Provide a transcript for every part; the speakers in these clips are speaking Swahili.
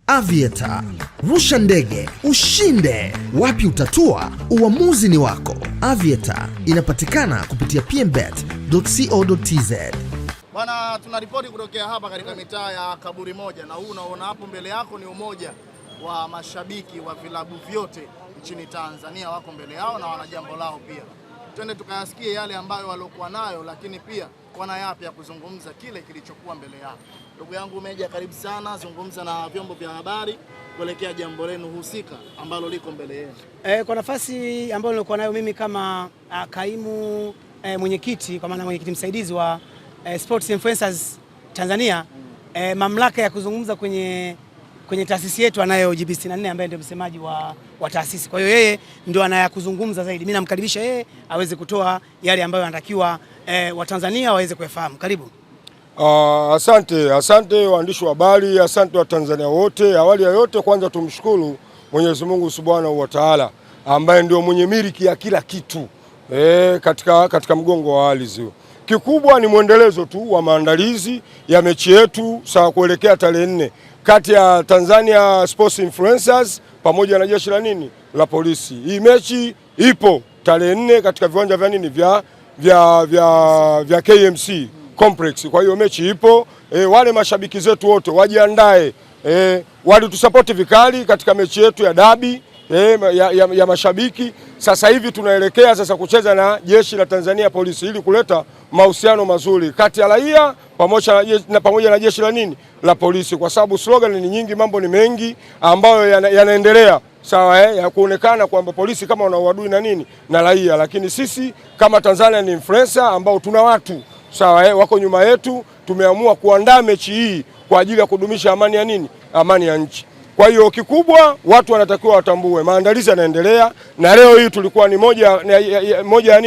Aviator. Rusha ndege, ushinde. Wapi utatua? Uamuzi ni wako. Aviator inapatikana kupitia pmbet.co.tz. Bwana, tunaripoti kutokea hapa katika mitaa ya Kaburi Moja, na huu unaona hapo mbele yako ni umoja wa mashabiki wa vilabu vyote nchini Tanzania, wako mbele yao na wana jambo lao pia. Twende tukayasikie yale ambayo walokuwa nayo, lakini pia wana yapi ya kuzungumza kile kilichokuwa mbele yao. Ndugu yangu Meja, karibu sana, zungumza na vyombo vya habari kuelekea jambo lenu husika ambalo liko mbele yenu. Kwa nafasi ambayo nilikuwa nayo mimi kama kaimu mwenyekiti, kwa maana mwenyekiti msaidizi wa Sports Influencers Tanzania, mamlaka ya kuzungumza kwenye taasisi yetu anayo GB64 ambaye ndio msemaji wa taasisi. Kwa hiyo yeye ndio anayakuzungumza zaidi. Mimi namkaribisha yeye aweze kutoa yale ambayo anatakiwa Watanzania waweze kuyafahamu. Karibu. Asante waandishi wa habari, asante wa Tanzania wote. Awali ya yote kwanza tumshukuru Mwenyezi Mungu Subhanahu wa Ta'ala ambaye ndio mwenye miliki ya kila kitu katika mgongo wa ardhi. Kikubwa ni mwendelezo tu wa maandalizi ya mechi yetu sawa kuelekea tarehe 4 kati ya Tanzania Sports Influencers pamoja na jeshi la polisi. Hii mechi ipo tarehe 4 katika viwanja vya KMC Complex. Kwa hiyo mechi ipo, wale mashabiki zetu wote wajiandae, walitusapoti vikali katika mechi yetu ya dabi ya mashabiki. Sasa hivi tunaelekea sasa kucheza na jeshi la Tanzania polisi ili kuleta mahusiano mazuri kati ya raia pamoja na jeshi la polisi, kwa sababu slogan ni nyingi, mambo ni mengi ambayo yanaendelea sawa, ya kuonekana kwamba polisi kama wana uadui na raia, lakini sisi kama Tanzania ni influencer ambao tuna watu sawa, wako nyuma yetu, tumeamua kuandaa mechi hii kwa ajili ya kudumisha amani ya nchi. Kwa hiyo kikubwa watu wanatakiwa watambue maandalizi yanaendelea, na leo hii tulikuwa ni moja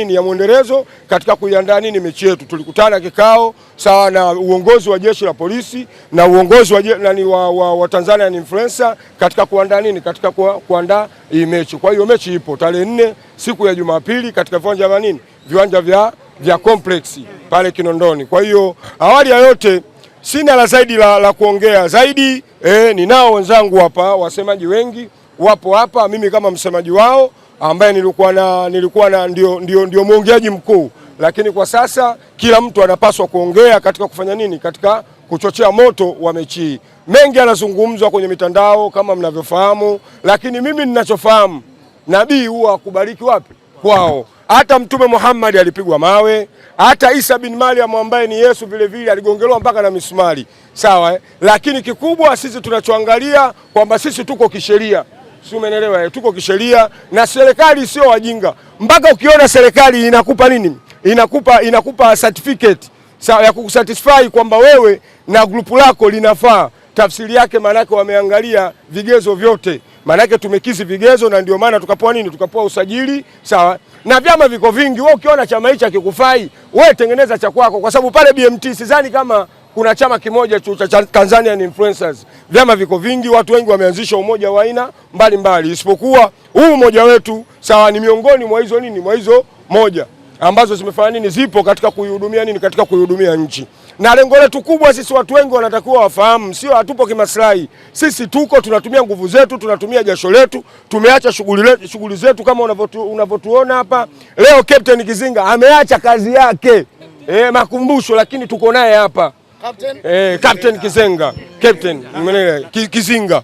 ya mwendelezo katika kuiandaa mechi yetu. Tulikutana kikao sawa na uongozi wa jeshi la polisi na uongozi wa Tanzania Influencer katika kuandaa hii mechi. Kwa hiyo mechi ipo tarehe 4 siku ya Jumapili katika viwanja vya complex pale Kinondoni. Kwa hiyo awali ya yote sina la zaidi la kuongea zaidi. Ninao wenzangu hapa, wasemaji wengi wapo hapa, mimi kama msemaji wao ambaye nilikuwa na ndio mwongeaji mkuu, lakini kwa sasa kila mtu anapaswa kuongea katika kufanya katika kuchochea moto wa mechi. Mengi yanazungumzwa kwenye mitandao kama mnavyofahamu, lakini mimi ninachofahamu, nabii huwa kubariki wapi? Kwao. Hata Mtume Muhammad alipigwa mawe, hata Isa bin Maryam ambaye ni Yesu vile aligongelewa mpaka na misumari. Sawa, lakini kikubwa sisi tunachoangalia kwamba sisi tuko kisheria. Si umeelewa? Tuko kisheria na serikali sio wajinga. Mpaka ukiona serikali inakupa inakupa certificate sawa ya kukusatisfy kwamba wewe na grupu lako linafaa. Tafsiri yake maanake wameangalia vigezo vyote. Maanake tumekizi vigezo, na ndio maana tukapoa usajili sawa. Na vyama viko vingi, wewe ukiona chama hicho hakikufai, wewe tengeneza cha kwako, kwa sababu pale BMT sidhani kama kuna chama kimoja cha Tanzania Influencers. Vyama viko vingi, watu wengi wameanzisha umoja wa aina mbalimbali, isipokuwa huu umoja wetu sawa ni miongoni mwa hizo moja ambazo zimefanya zipo katika kuihudumia nchi. Na lengo letu kubwa sisi watu wengi wanatakiwa wafahamu, sio hatupo kimaslahi. Sisi tunatumia nguvu zetu, tunatumia jasho letu, tumeacha shughuli zetu kama unavyotuona hapa. Leo Captain Kizinga ameacha kazi yake. Makumbusho, lakini tuko naye hapa. Captain Kizinga, Captain Kizinga.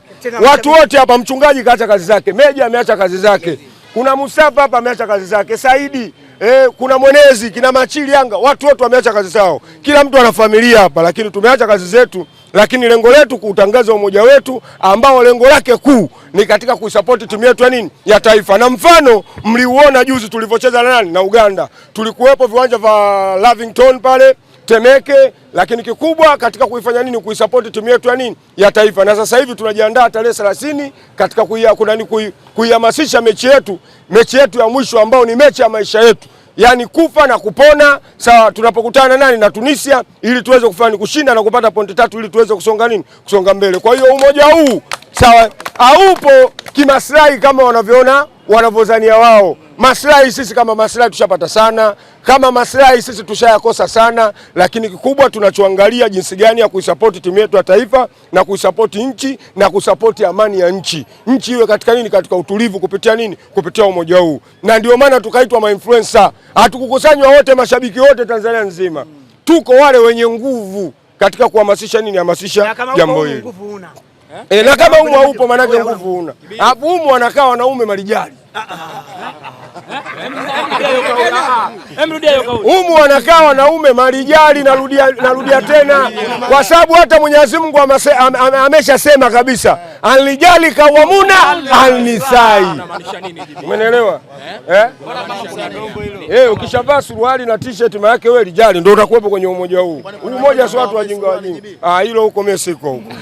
Watu wote hapa, mchungaji kaacha kazi zake, Meja ameacha kazi zake. Kuna Mustafa hapa ameacha kazi zake, Saidi, kuna Mwenezi, kina Machili Yanga, watu wote wameacha kazi zao. Kila mtu ana familia hapa, lakini tumeacha kazi zetu, lakini lengo letu kuutangaza umoja wetu ambao lengo lake kuu ni katika kuisupport timu yetu ya taifa. Na mfano mliuona juzi tulivyocheza na Uganda. Tulikuwepo viwanja vya Lavington pale Temeke, lakini kikubwa katika kuifanya kuisupport timu yetu ya taifa. Na sasa hivi tunajiandaa tarehe 30 katika kuihamasisha mechi yetu ya mwisho ambao ni mechi ya maisha yetu. Yani kufa na kupona sawa, tunapokutana na Tunisia ili tuweze kufanya kushinda na kupata pointi 3 ili tuweze kusonga mbele. Kwa hiyo umoja huu sawa haupo kimaslahi kama wanavyozania wao. Maslahi sisi kama maslahi tushapata sana, kama maslahi sisi tushayakosa sana, lakini kikubwa tunachoangalia jinsi gani ya kuisupport timu yetu ya taifa na kuisupport nchi na kusupport amani ya nchi. Nchi iwe katika nini? Katika utulivu. Kupitia nini? Kupitia umoja huu. Na ndio maana tukaitwa ma-influencer. Hatukukusanywa wote, mashabiki wote Tanzania nzima. Tuko wale wenye nguvu katika kuhamasisha nini? Hamasisha jambo hili. Na kama umu haupo manake nguvu una. Hapo umu wanakaa wanaume malijali. Umu wanakaa wanaume marijali. Narudia tena, kwa sababu hata Mwenyezi Mungu ameshasema kabisa, alijali kawamuna alnisai. Umeelewa? Ukishavaa suruali na t-shirt maana yake wewe lijali, ndio utakuwepo kwenye umoja huu. Umoja sio watu wajinga wajinga. Hilo huko mimi siko huko.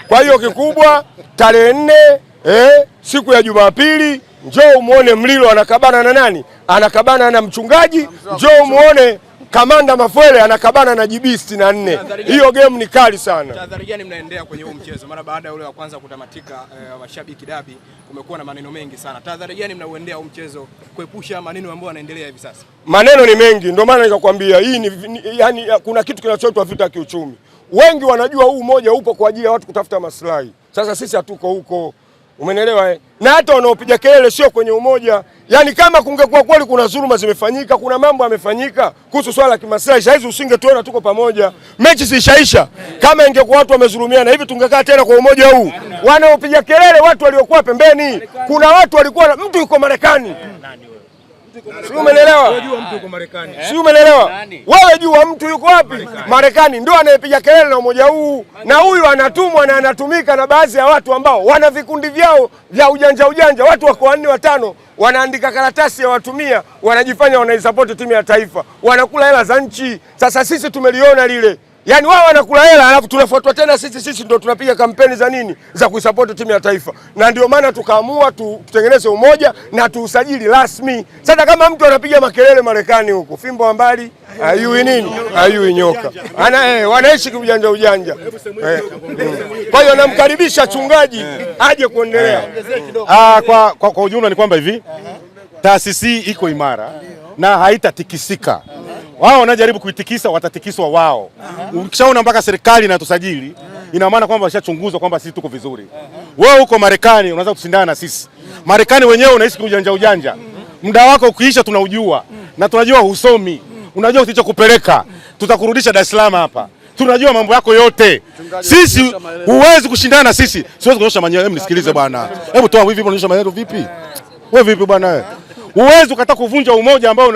Kwa hiyo kikubwa tarehe 4 siku ya Jumapili, njoo muone Mlilo anakabana na nani? Anakabana na Mchungaji. Njoo muone Kamanda Mafwele anakabana na JB 64. Hiyo game ni kali sana. Tahadhari gani mnaendea kwenye huu mchezo? Mara baada ya ule wa kwanza kutamatika mashabiki dabi, kumekuwa na maneno mengi sana. Tahadhari gani mnauendea huu mchezo kuepusha maneno ambayo yanaendelea hivi sasa? Maneno ni mengi, ndio maana nikakwambia hii ni yani, kuna kitu kinachoitwa vita kiuchumi. Wengi wanajua huu umoja upo kwa ajili ya watu kutafuta maslahi. Sasa sisi hatuko huko. Umenelewa? Na hata wanaopiga kelele sio kwenye umoja. Yaani kama kungekuwa kweli kuna dhuluma zimefanyika, kuna mambo yamefanyika kuhusu swala la kimaslahi, saizi usingetuona tuko pamoja. Mechi zishaisha. Kama ingekuwa watu wamezulumiana hivi tungekaa tena kwa umoja huu. Wanaopiga kelele watu waliokuwa pembeni. Kuna watu walikuwa mtu yuko Marekani. Si umeelewa? Si umeelewa? Wewe jua mtu yuko wapi? Marekani. Ndio anayepiga kelele na umoja huu. Na huyu anatumwa na anatumika na baadhi ya watu ambao wana vikundi vyao vya ujanja. Watu wako 4 5 wanaandika karatasi ya watumia, wanajifanya wanaisupport timu ya taifa. Wanakula hela za nchi. Sasa sisi tumeliona lile. Yaani wao wanakula hela alafu tunafuatwa tena sisi ndio tunapiga kampeni za nini? Za kuisupport timu ya taifa. Na ndio maana tukaamua tutengeneze umoja na tuusajili rasmi. Sasa kama mtu anapiga makelele Marekani huko, fimbo mbali, hayui nini? Hayui nyoka. Wanaishi ujanja. Kwa hiyo namkaribisha Chungaji aje kuendelea. Kwa ujumla ni kwamba hivi taasisi iko imara na haitatikisika. Wao wanajaribu kuitikisa, watatikiswa wao. Ukishaona mpaka serikali inatusajili, ina maana kwamba washachunguzwa kwamba sisi tuko vizuri. Wewe uko Marekani unaweza kushindana na sisi. Marekani wenyewe unaishi ujanja. Muda wako ukiisha tunaujua. Na tunajua husomi. Unajua kilichokupeleka. Tutakurudisha Dar es Salaam hapa. Tunajua mambo yako yote. Sisi huwezi kushindana na sisi. Siwezi kunyosha maneno. Hebu nisikilize bwana. Hebu toa hivi unaonyesha maneno vipi? Wewe vipi bwana wewe? Huwezi ukataka kuvunja umoja ambao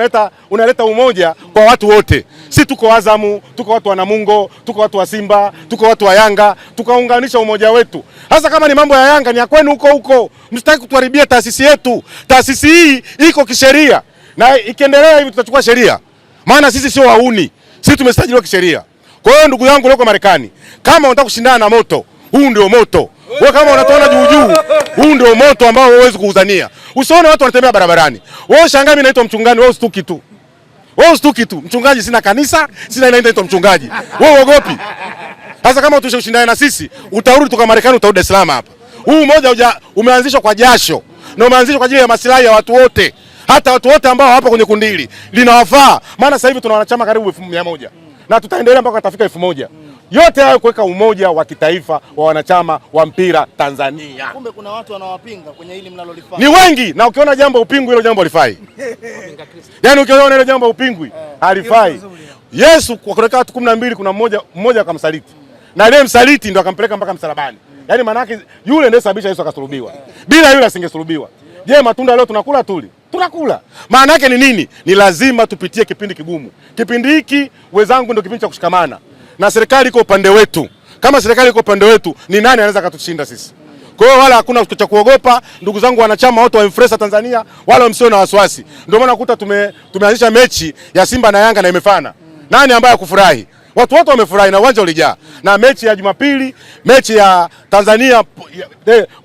unaleta umoja kwa watu wote. Si tuko Azamu, tuko watu wa Namungo, tuko watu wa Simba, tuko watu wa Yanga, tukaunganisha umoja wetu. Hasa kama ni mambo ya Yanga ni ya kwenu huko. Msitaki kutuharibia taasisi yetu. Taasisi hii iko kisheria. Na ikiendelea hivi tutachukua sheria. Maana sisi sio wauni. Sisi tumesajiliwa kisheria. Kwa hiyo ndugu yangu leo Marekani, kama unataka kushindana na moto, huu ndio moto. Wewe kama unatoona juu, huu ndio moto ambao huwezi kuuzania. Usione watu wanatembea barabarani. Wewe shangaa mimi naitwa mchungaji, wewe usituki tu. Wewe usituki tu. Mchungaji sina kanisa, sina ile inaitwa mchungaji. Wewe uogopi? Sasa kama utushindane na sisi, utarudi toka Marekani utarudi Dar es Salaam hapa. Huu mmoja umeanzishwa kwa jasho. Na umeanzishwa kwa ajili ya maslahi ya watu wote. Hata watu wote ambao hapo kwenye kundi hili linawafaa. Maana sasa hivi tuna wanachama karibu 100. Na tutaendelea mpaka tutafika 1000. Yote hayo kuweka umoja wa kitaifa wa wanachama wa mpira Tanzania. Kumbe kuna watu wanawapinga kwenye hili mnalolifanya. Ni wengi, na ukiona jambo upingwi hilo jambo halifai. Yaani ukiona hilo jambo upingwi halifai. Yesu kwa kuleka watu 12 kuna mmoja akamsaliti. Na ile msaliti ndo akampeleka mpaka msalabani. Yaani maana yake yule ndiye sababisha Yesu akasulubiwa. Bila yule asingesulubiwa. Je, matunda leo tunakula tuli? Tunakula. Maana yake ni nini? Ni lazima tupitie kipindi kigumu. Kipindi hiki wenzangu ndio kipindi cha kushikamana. Na serikali iko upande wetu. Kama serikali iko upande wetu, ni nani anaweza kutushinda sisi? Kwa hiyo wala hakuna kitu cha kuogopa. Ndugu zangu wanachama wote wa Influencer Tanzania, wala msio na wasiwasi. Ndio maana kuta tumeanzisha mechi ya Simba na Yanga na imefana. Nani ambaye hakufurahi? Watu wote wamefurahi na uwanja ulijaa. Na mechi ya Jumapili, mechi ya Tanzania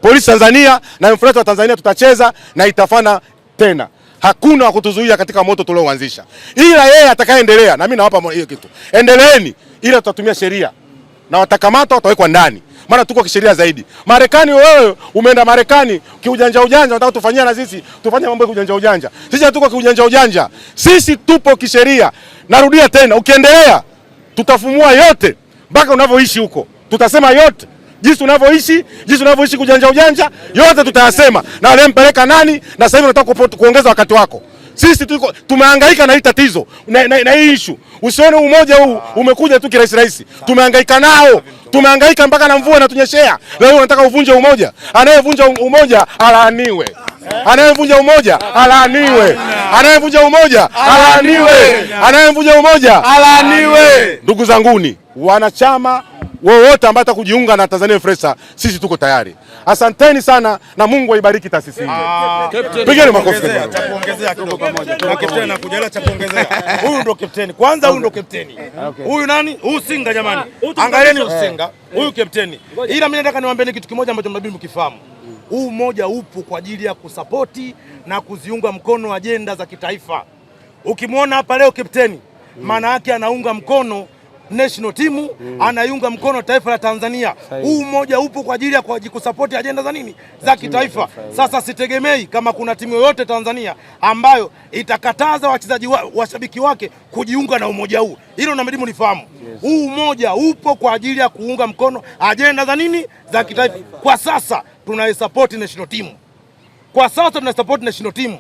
Polisi Tanzania na Influencer Tanzania tutacheza na itafana tena. Hakuna wakutuzuia katika moto tulioanzisha. Ila yeye atakayeendelea, na mimi nawapa hiyo kitu. Endeleeni, ila tutatumia sheria. na watakamatwa, watawekwa ndani, maana tuko kisheria zaidi. Marekani, wewe umeenda Marekani kiujanja, unataka tufanyia na sisi tufanye mambo ya kiujanja. Sisi hatuko kiujanja, sisi tupo kisheria. Narudia tena, ukiendelea tutafumua yote mpaka unavyoishi huko, tutasema yote, jinsi unavyoishi kujanja yote tutayasema, na aliyempeleka nani, na sasa hivi unataka kuongeza wakati wako. Sisi tumehangaika na hii tatizo na hii issue. Usione umoja huu umekuja tu kirahisi. Tumehangaika nao. Tumehangaika mpaka na mvua inatunyeshea. Leo unataka uvunje umoja. Anayevunja umoja alaaniwe. Anayevunja umoja alaaniwe. Anayevunja umoja alaaniwe. Anayevunja umoja alaaniwe. Ndugu zanguni, wanachama wowote ambao atakujiunga na Tanzania Influencers, sisi tuko tayari. Asanteni sana na Mungu aibariki taasisi hii. Pigeni makofi kwa cha kuongezea kidogo pamoja. Kuna kapteni anakuja cha kuongezea. Huyu ndo kapteni. Kwanza huyu ndo kapteni. Huyu nani? Huyu Singa jamani. Angalieni Singa. Huyu kapteni. Ila mimi nataka niwaambie kitu kimoja ambacho mnabidi mkifahamu. Huu mmoja upo kwa ajili ya kusapoti na kuziunga mkono ajenda za kitaifa. Ukimwona hapa leo kapteni, maana yake anaunga mkono national team, anaiunga mkono taifa la Tanzania. Huu mmoja upo kwa ajili ya kusapoti ajenda za nini? Za kitaifa. Sasa sitegemei kama kuna timu yoyote Tanzania ambayo itakataza wachezaji washabiki wake kujiunga na umoja huu. Hilo na mdimu lifahamu. Huu mmoja upo kwa ajili ya kuunga mkono ajenda za nini? Za kitaifa. Kwa sasa tunaisupport national team.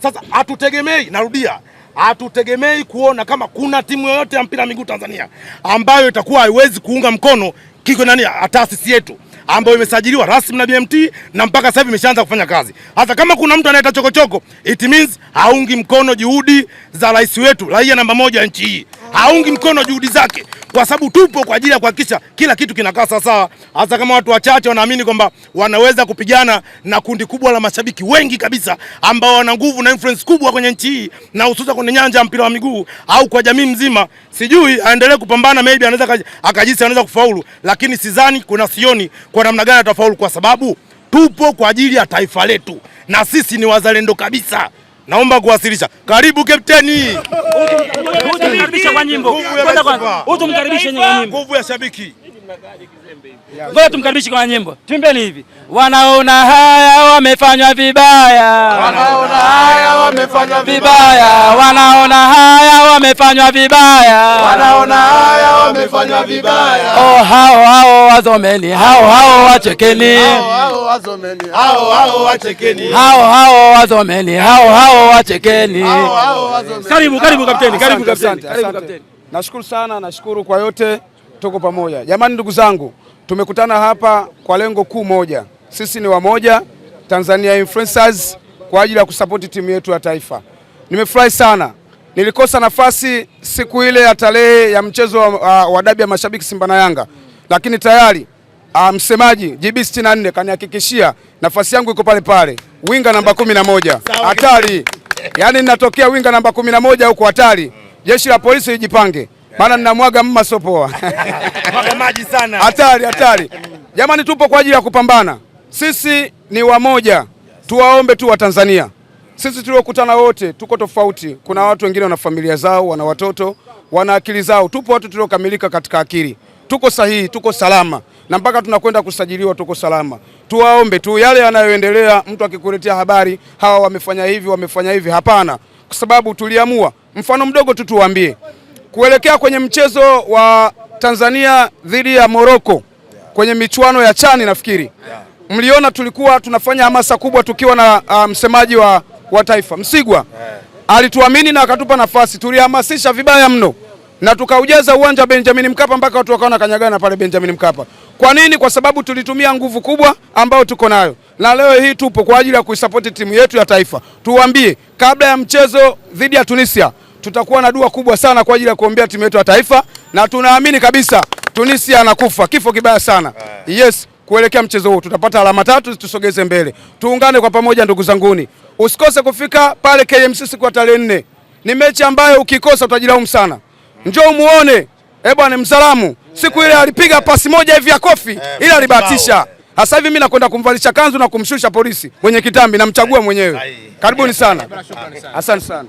Sasa hatutegemei, narudia, hatutegemei kuona kama kuna timu yoyote ya mpira wa miguu Tanzania ambayo itakuwa haiwezi kuunga mkono taasisi yetu ambayo imesajiliwa rasmi na BMT na mpaka sasa hivi imeshaanza kufanya kazi. Hata kama kuna mtu anaita chokochoko, it means haungi mkono juhudi za rais wetu, raia namba 1 nchi hii. Haungi mkono juhudi zake, kwa sababu tupo kwa ajili ya kuhakikisha kila kitu kinakaa sawa. Hata kama watu wachache wanaamini kwamba wanaweza kupigana na kundi kubwa la mashabiki wengi kabisa ambao wana nguvu na influence kubwa kwenye nchi hii na hususa kwenye nyanja ya mpira wa miguu au kwa jamii mzima, sijui aendelee kupambana, maybe anaweza akajisi anaweza kufaulu, lakini sidhani sioni kwa namna gani atafaulu, kwa sababu tupo kwa ajili ya taifa letu na sisi ni wazalendo kabisa. Naomba kuwasilisha. Karibu kapteni. Utumkaribisha kwa nyimbo. Utumkaribishe kwa nyimbo. Nguvu ya shabiki. Ngoja tumkaribishe kwa nyimbo. Tuimbeni hivi. Wanaona haya wamefanywa vibaya. Wanaona haya wamefanywa vibaya. Wanaona haya wamefanywa vibaya. Wanaona haya wamefanywa vibaya. Oh, hao wazomeni, hao wachekeni. Hao wazomeni, hao wachekeni. Hao wazomeni, hao wachekeni. Karibu kapteni, karibu kapteni. Nashukuru sana, nashukuru kwa yote, tuko pamoja. Jamani ndugu zangu, tumekutana hapa kwa lengo kuu moja. Sisi ni wamoja, Tanzania Influencers, kwa ajili ya kusapoti timu yetu ya taifa. Nimefurahi sana. Nilikosa nafasi siku ile ya tarehe ya mchezo wa dabi ya mashabiki Simba na Yanga. Lakini tayari msemaji GB64 kanihakikishia nafasi yangu iko pale pale. Winga namba 11. Hatari. Yaani ninatokea winga namba 11 huko hatari. Jeshi la polisi lijipange. Maana ninamwaga mma sopoa. Mwaga maji sana. Hatari. Jamani tupo kwa ajili ya kupambana. Sisi ni wamoja. Tuwaombe tu wa Tanzania. Sisi tuliokutana wote tuko tofauti. Kuna watu wengine wana familia zao, wana watoto, wana akili zao. Tupo watu tuliokamilika katika akili. Tuko sahihi, tuko salama. Na mpaka tunakwenda kusajiliwa tuko salama. Tuwaombe tu yale yanayoendelea, mtu akikuletea habari, hawa wamefanya hivi, hapana. Kwa sababu tuliamua, mfano mdogo tu tuwaambie. Kuelekea kwenye mchezo wa Tanzania dhidi ya Morocco kwenye michuano ya Chani nafikiri. Mliona tulikuwa tunafanya hamasa kubwa tukiwa na msemaji wa taifa Msigwa. Alituamini na akatupa nafasi. Tulihamasisha vibaya mno na tukaujaza uwanja wa Benjamin Mkapa mpaka watu wakaona kanyagana pale Benjamin Mkapa. Kwa nini? Kwa sababu tulitumia nguvu kubwa ambayo tuko nayo. Na leo hii tupo kwa ajili ya kuisupport timu yetu ya taifa. Tuwaambie kabla ya mchezo dhidi ya Tunisia tutakuwa na dua kubwa sana kwa ajili ya kuombea timu yetu ya taifa, na tunaamini kabisa Tunisia anakufa kifo kibaya sana. Yes, kuelekea mchezo huu tutapata alama 3 tusogeze mbele. Tuungane kwa pamoja ndugu zanguni. Usikose kufika pale KMC siku ya tarehe 4. Ni mechi ambayo ukikosa utajilaumu sana. Njoo muone. Bwana Msalamu siku ile alipiga pasi moja hivi ya kofi ile alibahatisha. Sasa hivi mimi nakwenda kumvalisha kanzu na kumshusha polisi mwenye kitambi, namchagua mwenyewe. Karibuni sana. Asante sana.